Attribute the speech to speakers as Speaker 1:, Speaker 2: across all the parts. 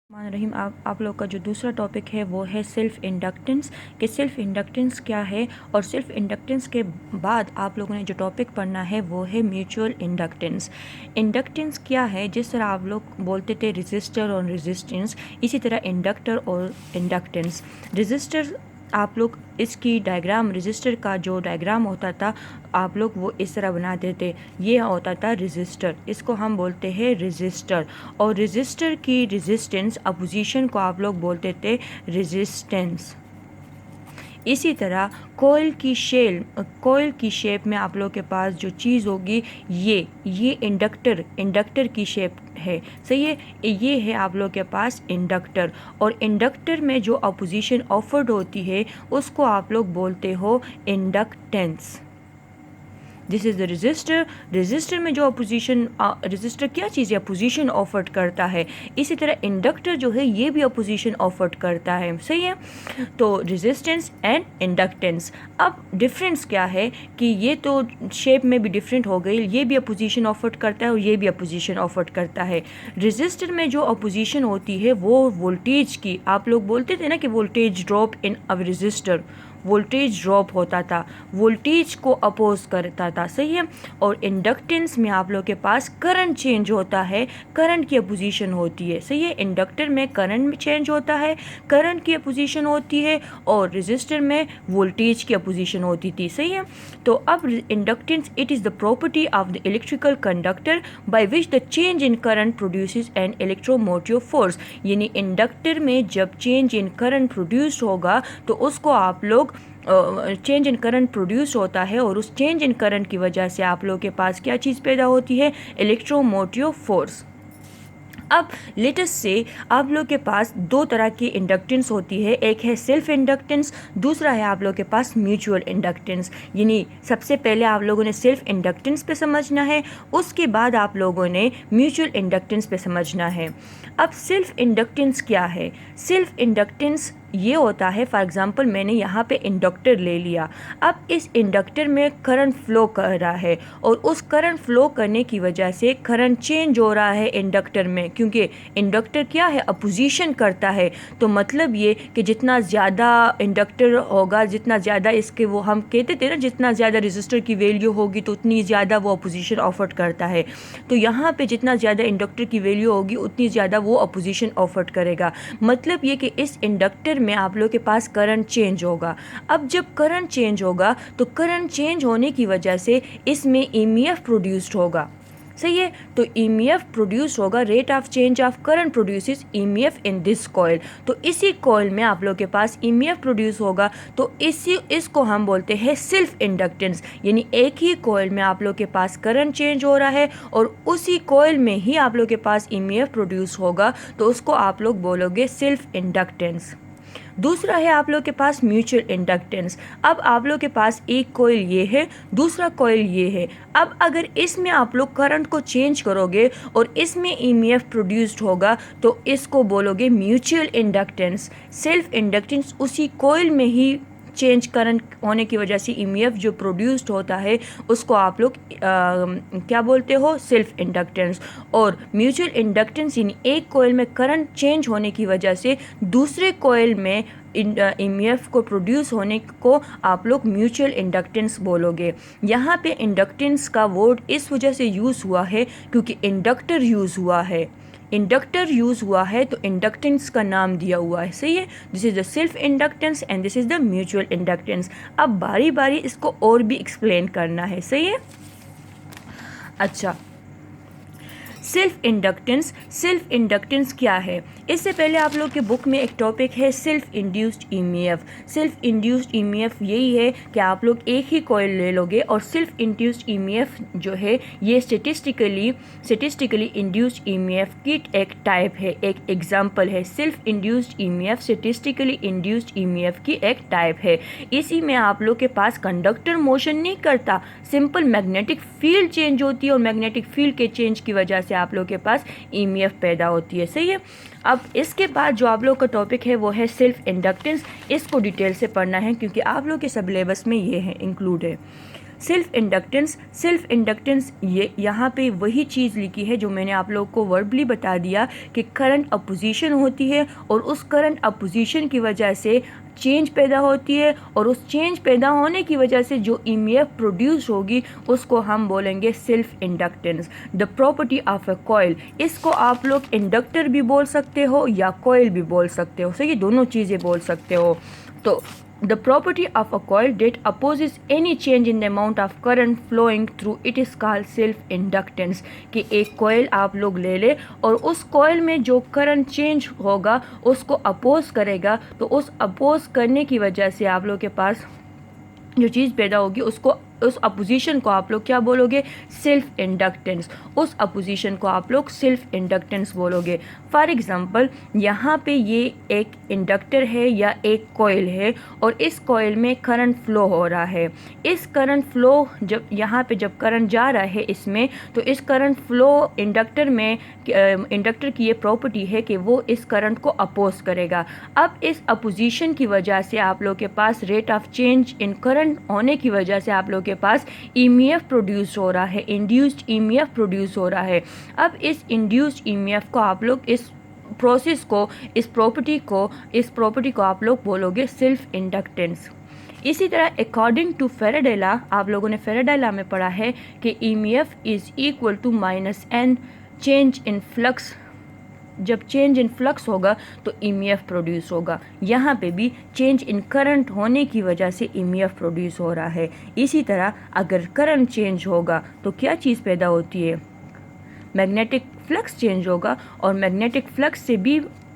Speaker 1: मान रहीम आप लोग का जो दूसरा टॉपिक है वो है सेल्फ़ इंडक्टेंस कि सेल्फ़ इंडक्टेंस क्या है। और सेल्फ़ इंडक्टेंस के बाद आप लोगों ने जो टॉपिक पढ़ना है वो है म्यूचुअल इंडक्टेंस। इंडक्टेंस क्या है, जिस तरह आप लोग बोलते थे रेजिस्टर और रेजिस्टेंस, इसी तरह इंडक्टर और इंडक्टेंस। रेजिस्टर आप लोग इसकी डायग्राम, रेजिस्टर का जो डायग्राम होता था आप लोग वो इस तरह बनाते थे, ये होता था रेजिस्टर, इसको हम बोलते हैं रेजिस्टर। और रेजिस्टर की रेजिस्टेंस अपोजिशन को आप लोग बोलते थे रेजिस्टेंस। इसी तरह कोयल की शेप में आप लोग के पास जो चीज़ होगी ये इंडक्टर की शेप है, सही है। ये है आप लोग के पास इंडक्टर, और इंडक्टर में जो अपोजिशन ऑफर्ड होती है उसको आप लोग बोलते हो inductance. This is the resistor. Resistor में जो अपोजिशन, रेजिस्टर क्या चीज़ है, अपोजिशन ऑफर्ड करता है। इसी तरह इंडक्टर जो है ये भी अपोजिशन ऑफर्ड करता है, सही है। तो रेजिस्टेंस एंड इंडक्टेंस। अब डिफरेंस क्या है कि ये तो शेप में भी डिफरेंट हो गई, ये भी अपोजिशन ऑफर्ड करता है और ये भी अपोजिशन ऑफर्ड करता है। रेजिस्टर में जो अपोजिशन होती है वो वोल्टेज की, आप लोग बोलते थे ना कि voltage drop in a resistor, voltage drop होता था, वोल्टेज को अपोज करता था, सही है। और इंडक्टेंस में आप लोग के पास करंट चेंज होता है, करंट की अपोजिशन होती है, सही है। इंडक्टर में करंट चेंज होता है, करंट की अपोजिशन होती है, और रेजिस्टर में वोल्टेज की अपोजिशन होती थी, सही है। तो अब inductance, it is the property of the electrical conductor by which the change in current produces N electromotive force. यानी इंडक्टर में जब चेंज इन करंट प्रोड्यूस होगा तो उसको आप लोग चेंज इन करंट प्रोड्यूस होता है, और उस चेंज इन करंट की वजह से आप लोगों के पास क्या चीज़ पैदा होती है, इलेक्ट्रोमोटिव फोर्स। अब लेटेस्ट से आप लोग के पास दो तरह की इंडक्टेंस होती है, एक है सेल्फ इंडक्टेंस, दूसरा है आप लोग के पास म्यूचुअल इंडक्टेंस। यानी सबसे पहले आप लोगों ने सेल्फ इंडक्टेंस पे समझना है, उसके बाद आप लोगों ने म्यूचुअल इंडक्टेंस पे समझना है। अब सेल्फ इंडक्टेंस क्या है? सेल्फ इंडक्टेंस ये होता है, फॉर एग्ज़ाम्पल मैंने यहाँ पे इंडक्टर ले लिया, अब इस इंडक्टर में करंट फ्लो कर रहा है, और उस करंट फ्लो करने की वजह से करंट चेंज हो रहा है इंडक्टर में, क्योंकि इंडक्टर क्या है, अपोजिशन करता है। तो मतलब ये कि जितना ज़्यादा इंडक्टर होगा, जितना ज़्यादा इसके, वो हम कहते थे ना, जितना ज़्यादा रेजिस्टर की वैल्यू होगी तो उतनी ज़्यादा वो अपोजिशन ऑफर करता है। तो यहाँ पे जितना ज़्यादा इंडक्टर की वैल्यू होगी उतनी ज़्यादा वो अपोजिशन ऑफर करेगा। मतलब ये कि इस इंडक्टर में आप लोग के पास करंट चेंज होगा। अब जब करंट चेंज होगा तो करंट चेंज होने की वजह से इसमें ईएमएफ प्रोड्यूस्ड होगा, सही है। तो ईएमएफ प्रोड्यूस होगा, rate of change of current produces EMF in this coil. तो इसी कॉइल में आप लोग के पास ईएमएफ प्रोड्यूस होगा, तो इसको हम बोलते हैं सेल्फ इंडक्टेंस। यानी एक ही कॉइल में आप लोग के पास करंट चेंज हो रहा है और उसी कॉइल में ही आप लोग के पास ईएमएफ प्रोड्यूस होगा, तो उसको आप लोग बोलोगे सेल्फ इंडक्टेंस। दूसरा है आप लोग के पास म्यूचुअल इंडक्टेंस। अब आप लोग के पास एक कॉइल ये है, दूसरा कॉइल ये है। अब अगर इसमें आप लोग करंट को चेंज करोगे और इसमें ईएमएफ प्रोड्यूस्ड होगा तो इसको बोलोगे म्यूचुअल इंडक्टेंस। सेल्फ इंडक्टेंस उसी कॉइल में ही चेंज करंट होने की वजह से ईएमएफ जो प्रोड्यूस्ड होता है उसको आप लोग क्या बोलते हो, सेल्फ इंडक्टेंस। और म्यूचुअल इंडक्टेंस यानी एक कॉइल में करंट चेंज होने की वजह से दूसरे कॉइल में ईएमएफ को प्रोड्यूस होने को आप लोग म्यूचुअल इंडक्टेंस बोलोगे। यहाँ पे इंडक्टेंस का वर्ड इस वजह से यूज़ हुआ है क्योंकि इंडक्टर यूज़ हुआ है, इंडक्टर यूज़ हुआ है तो इंडक्टेंस का नाम दिया हुआ है, सही है। This is the self inductance and this is the mutual inductance. अब बारी बारी इसको और भी एक्सप्लेन करना है, सही है। अच्छा, सेल्फ इंडक्टेंस क्या है? इससे पहले आप लोग के बुक में एक टॉपिक है self induced EMF. Self induced EMF यही है कि आप लोग एक ही कॉइल ले लोगे, और सेल्फ इंड्यूस्ड ईएमएफ जो है ये स्टेटिस्टिकली इंड्यूस्ड ईएमएफ की एक टाइप है, एक एग्जांपल है। Self induced EMF statistically induced EMF की एक टाइप है। इसी में आप लोग के पास कंडक्टर मोशन नहीं करता, सिंपल मैग्नेटिक फील्ड चेंज होती है, और मैग्नेटिक फील्ड के चेंज की वजह से आप लोग के पास ईएमएफ पैदा होती है, सही है। अब इसके बाद जो आप लोग का टॉपिक है वो है सेल्फ इंडक्टेंस। इसको डिटेल से पढ़ना है क्योंकि आप लोग के सिलेबस में ये है, इंक्लूड है। सेल्फ इंडक्टेंस ये यहाँ पे वही चीज़ लिखी है जो मैंने आप लोग को वर्बली बता दिया कि करंट अपोजिशन होती है और उस करंट अपोजिशन की वजह से चेंज पैदा होती है और उस चेंज पैदा होने की वजह से जो ईएमएफ प्रोड्यूस होगी उसको हम बोलेंगे self inductance. The property of a coil, इसको आप लोग इंडक्टर भी बोल सकते हो या कॉइल भी बोल सकते हो, सही, दोनों चीज़ें बोल सकते हो। तो the property of a coil that opposes any change in the amount of current flowing through it is called self inductance। कि एक coil आप लोग ले ले और उस coil में जो current change होगा उसको अपोज करेगा, तो उस अपोज करने की वजह से आप लोग के पास जो चीज़ पैदा होगी उसको, उस अपोजिशन को आप लोग क्या बोलोगे, सेल्फ इंडक्टेंस। उस अपोजिशन को आप लोग सेल्फ इंडक्टेंस बोलोगे। फॉर एग्जांपल यहाँ पे ये एक इंडक्टर है या एक कॉइल है और इस कॉइल में करंट फ्लो हो रहा है। इस करंट फ्लो जब यहाँ पे जब करंट जा रहा है इसमें, तो इस करंट फ्लो इंडक्टर में, इंडक्टर की ये प्रॉपर्टी है कि वो इस करंट को अपोज करेगा। अब इस अपोजिशन की वजह से आप लोग के पास rate of change in current होने की वजह से आप लोग के पास ईएमएफ प्रोड्यूस हो रहा है, इंड्यूस्ड ईएमएफ प्रोड्यूस हो रहा है। अब इस इंड्यूस्ड ईएमएफ को आप लोग, इस प्रोसेस को, इस प्रॉपर्टी को आप लोग बोलोगे सेल्फ इंडक्टेंस। इसी तरह अकॉर्डिंग टू फैराडे लॉ, आप लोगों ने फैराडे लॉ में पढ़ा है कि EMF is equal to -n change in flux. जब चेंज इन फ्लक्स होगा तो ईएमएफ प्रोड्यूस होगा। यहाँ पे भी चेंज इन करंट होने की वजह से ईएमएफ प्रोड्यूस हो रहा है। इसी तरह अगर करंट चेंज होगा तो क्या चीज़ पैदा होती है, मैग्नेटिक फ्लक्स चेंज होगा और मैग्नेटिक फ्लक्स से भी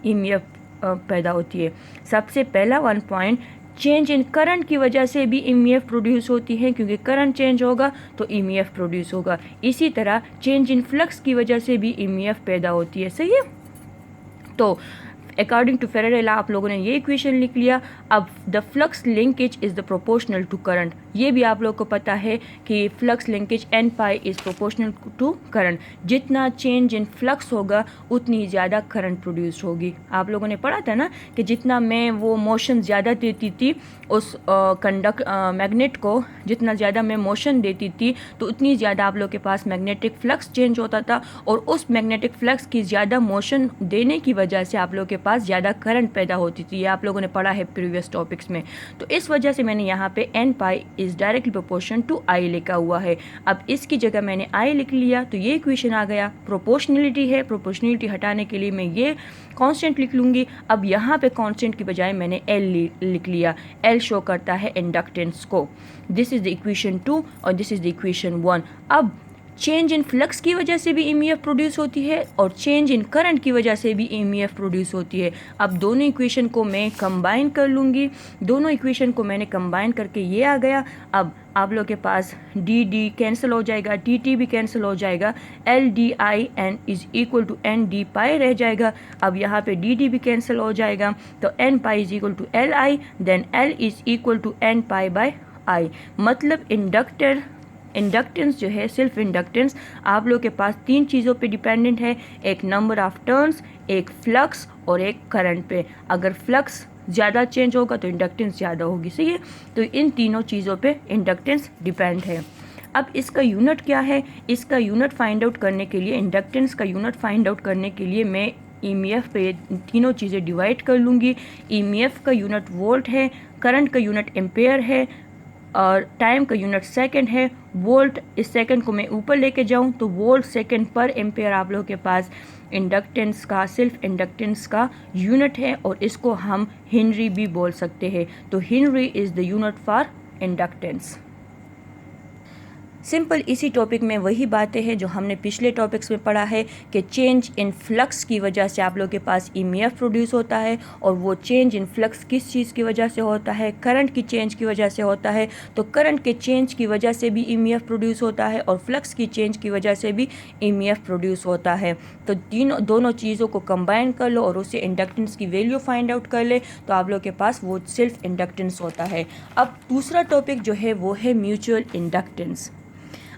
Speaker 1: ईएमएफ पैदा होती है। सबसे पहला 1 पॉइंट, चेंज इन करंट की वजह से भी ईएमएफ प्रोड्यूस होती है, क्योंकि करंट चेंज होगा तो ईएमएफ प्रोड्यूस होगा। इसी तरह चेंज इन फ्लक्स की वजह से भी ईएमएफ पैदा होती है, सही है। तो अकॉर्डिंग टू फैराडे लॉ आप लोगों ने ये इक्वेशन लिख लिया। अब the flux linkage is the proportional to current, ये भी आप लोग को पता है कि flux linkage n phi is proportional to current. जितना चेंज इन फ्लक्स होगा उतनी ज़्यादा करंट प्रोड्यूस होगी। आप लोगों ने पढ़ा था ना कि जितना मैं वो मोशन ज़्यादा देती थी उस मैग्नेट को, जितना ज़्यादा मैं मोशन देती थी तो उतनी ज़्यादा आप लोग के पास मैग्नेटिक फ्लक्स चेंज होता था, और उस मैग्नेटिक फ्लक्स की ज़्यादा मोशन देने की वजह से आप लोग के पास ज़्यादा करंट पैदा होती थी। ये आप लोगों ने पढ़ा है प्रीवियस टॉपिक्स में। तो इस वजह से मैंने यहाँ पे n phi is directly proportion to I लिखा हुआ है। अब इसकी जगह मैंने I लिख लिया तो ये इक्वेशन आ गया। प्रोपोर्शनलिटी है, प्रोपोर्शनलिटी हटाने के लिए मैं ये कांस्टेंट लिख लूँगी। अब यहाँ पे कांस्टेंट की बजाय मैंने L लिख लिया। L शो करता है इंडक्टेंस को। दिस इज़ द इक्वेशन 2 और दिस इज़ द इक्वेशन 1। अब चेंज इन फ्लक्स की वजह से भी ईएमएफ प्रोड्यूस होती है और चेंज इन करंट की वजह से भी ईएमएफ प्रोड्यूस होती है। अब दोनों इक्वेशन को मैं कंबाइन कर लूँगी। दोनों इक्वेशन को मैंने कंबाइन करके ये आ गया। अब आप लोग के पास डी डी कैंसिल हो जाएगा, टी टी भी कैंसिल हो जाएगा, L D I N is equal to N D pi रह जाएगा। अब यहाँ पे डी डी भी कैंसिल हो जाएगा तो N pi is equal to L I, then L is equal to N pi by I. मतलब इंडक्टेंस जो है, सेल्फ इंडक्टेंस, आप लोग के पास 3 चीज़ों पे डिपेंडेंट है, एक नंबर ऑफ टर्न्स, एक फ्लक्स और एक करंट पे। अगर फ्लक्स ज़्यादा चेंज होगा तो इंडक्टेंस ज़्यादा होगी, सही है। तो इन तीनों चीज़ों पे इंडक्टेंस डिपेंड है। अब इसका यूनिट क्या है, इसका यूनिट फाइंड आउट करने के लिए, इंडक्टेंस का यूनिट फाइंड आउट करने के लिए मैं ईएमएफ पे तीनों चीज़ें डिवाइड कर लूँगी। ईएमएफ का यूनिट वोल्ट है, करंट का यूनिट एम्पेयर है और टाइम का यूनिट सेकंड है। वोल्ट, इस सेकंड को मैं ऊपर लेके जाऊं तो वोल्ट सेकंड पर एम्पेयर आप लोगों के पास इंडक्टेंस का, सेल्फ इंडक्टेंस का यूनिट है और इसको हम हेनरी भी बोल सकते हैं। तो Henry is the unit for inductance. Simple इसी टॉपिक में वही बातें हैं जो हमने पिछले टॉपिक्स में पढ़ा है कि चेंज इन फ्लक्स की वजह से आप लोग के पास ईएमएफ प्रोड्यूस होता है, और वो चेंज इन फ्लक्स किस चीज़ की वजह से होता है, करंट की चेंज की वजह से होता है। तो करंट के चेंज की वजह से भी ईएमएफ प्रोड्यूस होता है और फ्लक्स की चेंज की वजह से भी ईएमएफ प्रोड्यूस होता है। तो दोनों चीज़ों को कंबाइन कर लो और उससे इंडक्टेंस की वैल्यू फाइंड आउट कर ले तो आप लोग के पास वो सेल्फ इंडक्टेंस होता है। अब दूसरा टॉपिक जो है वो है म्यूचुअल इंडक्टेंस।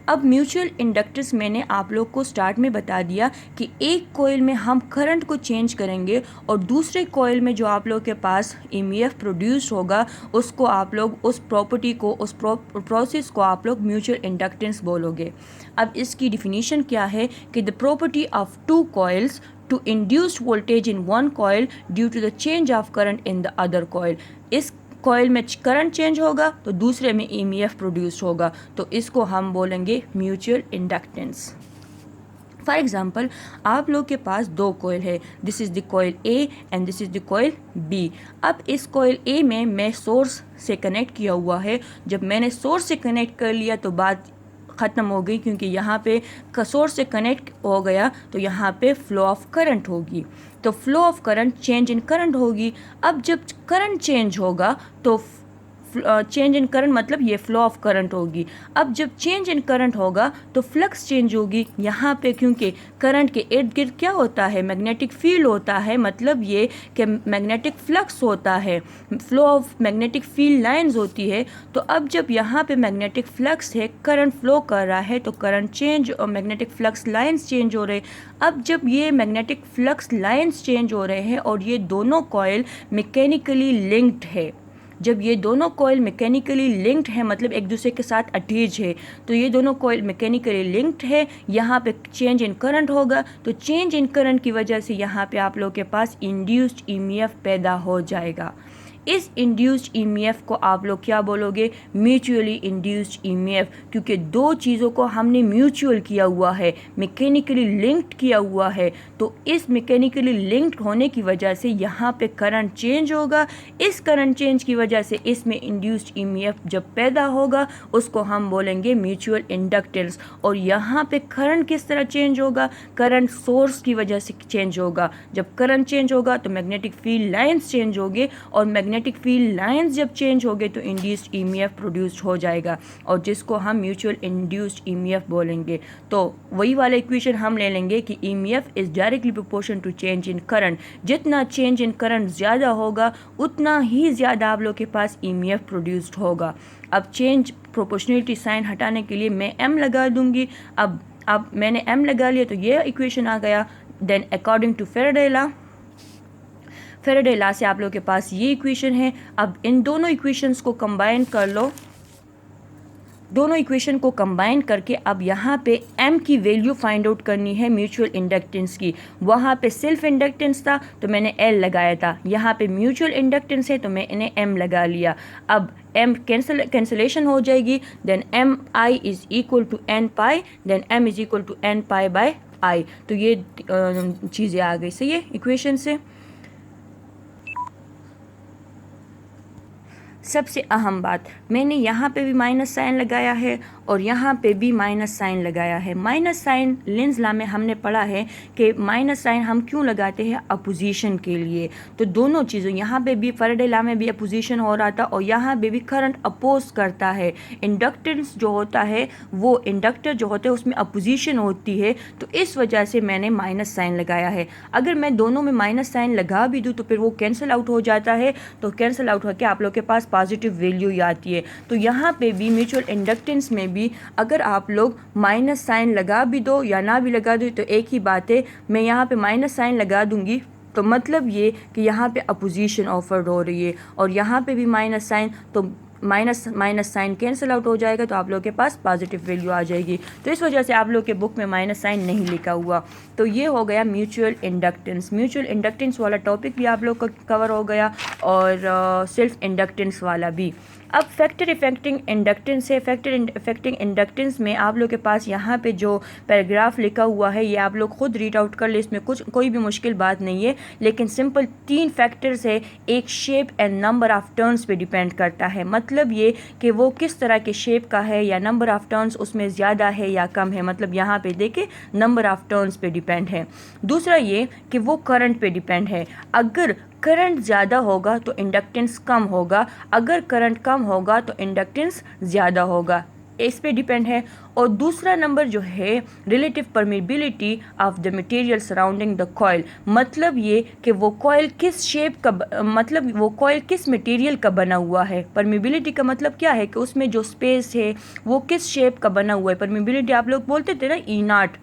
Speaker 1: अब म्यूचुअल इंडक्टेंस मैंने आप लोग को स्टार्ट में बता दिया कि एक कॉइल में हम करंट को चेंज करेंगे और दूसरे कॉइल में जो आप लोग के पास ईएमएफ प्रोड्यूस होगा उसको आप लोग उस प्रॉपर्टी को उस प्रोसेस को आप लोग म्यूचुअल इंडक्टेंस बोलोगे। अब इसकी डिफिनीशन क्या है कि the property of two coils to induced voltage in one coil due to the change of current in the other coil. इस कॉइल में करंट चेंज होगा तो दूसरे में ईएमएफ प्रोड्यूस होगा, तो इसको हम बोलेंगे म्यूचुअल इंडक्टेंस। फॉर एग्जाम्पल आप लोग के पास दो कॉइल है, this is the coil A and this is the coil B. अब इस कॉइल ए में मैं सोर्स से कनेक्ट किया हुआ है, जब मैंने सोर्स से कनेक्ट कर लिया तो बात ख़त्म हो गई, क्योंकि यहाँ पे सोर्स से कनेक्ट हो गया तो यहाँ पे फ्लो ऑफ करंट होगी, तो flow of current change in current होगी। अब जब करंट चेंज होगा तो चेंज इन करंट मतलब ये फ्लो ऑफ करंट होगी। अब जब चेंज इन करंट होगा तो फ्लक्स चेंज होगी यहाँ पे, क्योंकि करंट के इर्द गिर्द क्या होता है, मैग्नेटिक फील्ड होता है, मतलब ये कि मैग्नेटिक फ्लक्स होता है, flow of magnetic field lines होती है। तो अब जब यहाँ पे मैग्नेटिक फ्लक्स है, करंट फ्लो कर रहा है, तो करंट चेंज और मैग्नेटिक फ्लक्स लाइंस चेंज हो रहे। अब जब ये मैग्नेटिक फ्लक्स लाइंस चेंज हो रहे हैं और ये दोनों कॉइल मैकेनिकली लिंक्ड है, जब ये दोनों कॉइल मैकेनिकली लिंक्ड है मतलब एक दूसरे के साथ अटैच है, तो ये दोनों कॉइल मैकेनिकली लिंक्ड है, यहाँ पे चेंज इन करंट होगा, तो चेंज इन करंट की वजह से यहाँ पे आप लोग के पास इंड्यूस्ड ईएमएफ पैदा हो जाएगा। इस इंड्यूस्ड ईएमएफ को आप लोग क्या बोलोगे, म्यूचुअली इंड्यूस्ड ईएमएफ, क्योंकि दो चीज़ों को हमने म्यूचुअल किया हुआ है, मैकेनिकली लिंक्ड किया हुआ है, तो इस मैकेनिकली लिंक्ड होने की वजह से यहाँ पे करंट चेंज होगा। इस करंट चेंज की वजह से इसमें इंड्यूस्ड ईएमएफ जब पैदा होगा उसको हम बोलेंगे म्यूचुअल इंडक्टेंस। और यहाँ पे करंट किस तरह चेंज होगा, करंट सोर्स की वजह से चेंज होगा। जब करंट चेंज होगा तो मैग्नेटिक फील्ड लाइंस चेंज होंगे, और मैग्नेटिक फील्ड लाइंस जब चेंज हो गए तो इंड्यूस्ड ईएमएफ प्रोड्यूस हो जाएगा, और जिसको हम म्यूचुअल इंड्यूस्ड ईएमएफ बोलेंगे। तो वही वाला इक्वेशन हम ले लेंगे कि EMF is directly proportional to change in current. जितना चेंज इन करंट ज़्यादा होगा उतना ही ज़्यादा आप लोग के पास ईएमएफ प्रोड्यूस्ड होगा। अब चेंज प्रोपोर्शनलिटी साइन हटाने के लिए मैं एम लगा दूंगी। अब मैंने एम लगा लिया तो ये इक्वेशन आ गया। Then according to Faraday law से आप लोग के पास ये इक्वेशन है। अब इन दोनों इक्वेशंस को कंबाइन कर लो, दोनों इक्वेशन को कंबाइन करके अब यहाँ पे m की वैल्यू फाइंड आउट करनी है म्यूचुअल इंडक्टेंस की। वहाँ पे सेल्फ इंडक्टेंस था तो मैंने L लगाया था, यहाँ पे म्यूचुअल इंडक्टेंस है तो मैंने M लगा लिया। अब M कैंसलेशन हो जाएगी, then mi is equal to n phi, then m is equal to n phi by i। तो ये चीज़ें आ गई सही है इक्वेशन से। सबसे अहम बात, मैंने यहाँ पे भी माइनस साइन लगाया है और यहाँ पे भी माइनस साइन लगाया है। माइनस साइन लेंस लॉ में हमने पढ़ा है कि माइनस साइन हम क्यों लगाते हैं, अपोजिशन के लिए। तो दोनों चीज़ों, यहाँ पे भी फैराडे लॉ में भी अपोजिशन हो रहा था और यहाँ पे भी करंट अपोज करता है। इंडक्टेंस जो होता है वो इंडक्टर जो होता है उसमें अपोजिशन होती है, तो इस वजह से मैंने माइनस साइन लगाया है। अगर मैं दोनों में माइनस साइन लगा भी दूँ तो फिर वो कैंसिल आउट हो जाता है, तो कैंसिल आउट होकर आप लोग के पास पॉजिटिव वैल्यू ही आती है। तो यहाँ पे भी म्यूचुअल इंडक्टेंस में भी अगर आप लोग माइनस साइन लगा भी दो या ना भी लगा दो तो एक ही बात है। मैं यहाँ पे माइनस साइन लगा दूंगी तो मतलब ये कि यहाँ पे अपोजिशन ऑफर्ड हो रही है, और यहाँ पे भी माइनस साइन, तो माइनस साइन कैंसिल आउट हो जाएगा तो आप लोग के पास पॉजिटिव वैल्यू आ जाएगी। तो इस वजह से आप लोग के बुक में माइनस साइन नहीं लिखा हुआ। तो ये हो गया म्यूचुअल इंडक्टेंस। म्यूचुअल इंडक्टेंस वाला टॉपिक भी आप लोग का कवर हो गया और सेल्फ इंडक्टेंस वाला भी। अब फैक्टर इफेक्टिंग इंडक्टेंस है। फैक्टर इफेक्टिंग इंडक्टेंस में आप लोग के पास यहाँ पे जो पैराग्राफ लिखा हुआ है ये आप लोग खुद रीड आउट कर ले, इसमें कोई भी मुश्किल बात नहीं है, लेकिन सिंपल 3 फैक्टर्स है। एक shape and number of turns पे डिपेंड करता है, मतलब ये कि वो किस तरह के शेप का है या नंबर ऑफ टर्न्स उसमें ज़्यादा है या कम है, मतलब यहाँ पे देखे नंबर ऑफ टर्न्स पे डिपेंड है। दूसरा ये कि वो करंट पे डिपेंड है। अगर करंट ज़्यादा होगा तो इंडक्टेंस कम होगा, अगर करंट कम होगा तो इंडक्टेंस ज़्यादा होगा। इस पे डिपेंड है। और दूसरा नंबर जो है relative permeability of the material surrounding the coil, मतलब ये कि वो कॉइल किस शेप का, मतलब वो कॉइल किस मटेरियल का बना हुआ है। परमिबिलिटी का मतलब क्या है कि उसमें जो स्पेस है वो किस शेप का बना हुआ है। परमिबिलिटी आप लोग बोलते थे ना ई नॉट,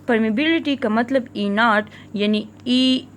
Speaker 1: परमिबिलिटी का मतलब ई नॉट यानी E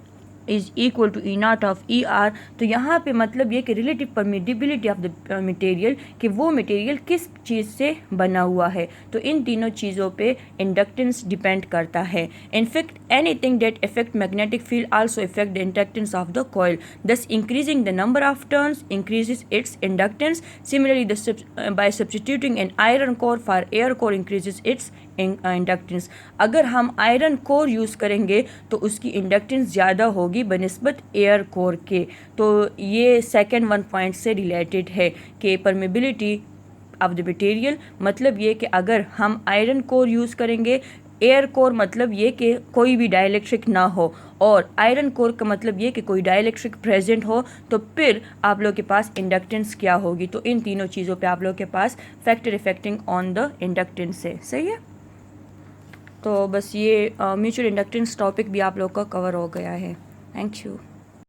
Speaker 1: is equal to E naught of E R. तो यहाँ पे मतलब ये कि relative permeability of the material, कि वो मटेरियल किस चीज़ से बना हुआ है। तो इन तीनों चीज़ों पे इंडक्टेंस डिपेंड करता है। In fact anything that effect magnetic field also effect the inductance of the coil, thus increasing the number of turns increases its inductance. Similarly by substituting an iron core for air core increases its inductance. अगर हम iron core use करेंगे तो उसकी inductance ज़्यादा होगी बनिस्बत air core के। तो ये सेकंड वन पॉइंट से रिलेटेड है कि परमिबिलिटी ऑफ द मटेरियल, मतलब ये कि अगर हम आयरन कोर यूज़ करेंगे, एयर कोर मतलब ये कि कोई भी डाइलेक्ट्रिक ना हो, और आयरन कोर का मतलब ये कि कोई डाइलेक्ट्रिक प्रेजेंट हो, तो फिर आप लोग के पास इंडक्टेंस क्या होगी। तो इन तीनों चीज़ों पे आप लोग के पास factor effecting on the inductance है। सही है। तो बस ये म्यूचुअल इंडक्टेंस टॉपिक भी आप लोग का कवर हो गया है। Thank you.